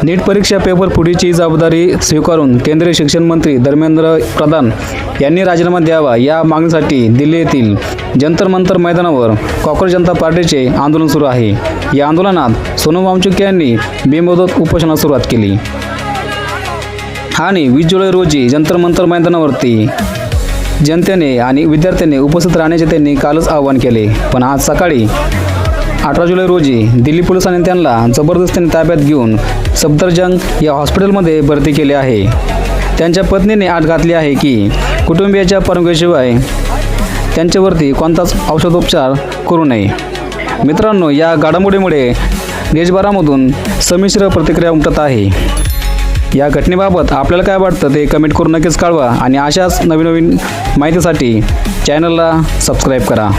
नीट परीक्षा पेपर फुटीची जबाबदारी स्वीकारून केंद्रीय शिक्षण मंत्री धर्मेंद्र प्रधान यांनी राजीनामा द्यावा या मागणीसाठी दिल्ली येथील जंतर मंतर मैदानावर कॉंग्रेस जनता पार्टीचे आंदोलन सुरू आहे। या आंदोलनात सोनम वांगचुक यांनी बेमुदत उपोषणास सुरुवात केली आणि 20 जुलै रोजी जंतर मंतर मैदानावरती जनतेने आणि विद्यार्थ्यांनी उपस्थित राहण्याचे त्यांनी कालच आवाहन केले। पण आज सकाळी 18 जुलै रोजी दिल्ली पोलिसांनी त्यांना जबरदस्तीने ताब्यात घेऊन सफदरजंग या हॉस्पिटलमध्ये भरती केले आहे। त्यांच्या पत्नीने आठ घातली आहे की कुटुंबियाच्या परवानगीशिवाय त्यांच्यावरती कोणताच औषधोपचार करू नये। मित्रांनो, या घडामोडीमुळे देशभरामधून संमिश्र प्रतिक्रिया उमटत आहे। या घटनेबाबत आपल्याला काय वाटतं ते कमेंट करून नक्कीच कळवा आणि अशाच नवीन माहितीसाठी चॅनलला सबस्क्राईब करा।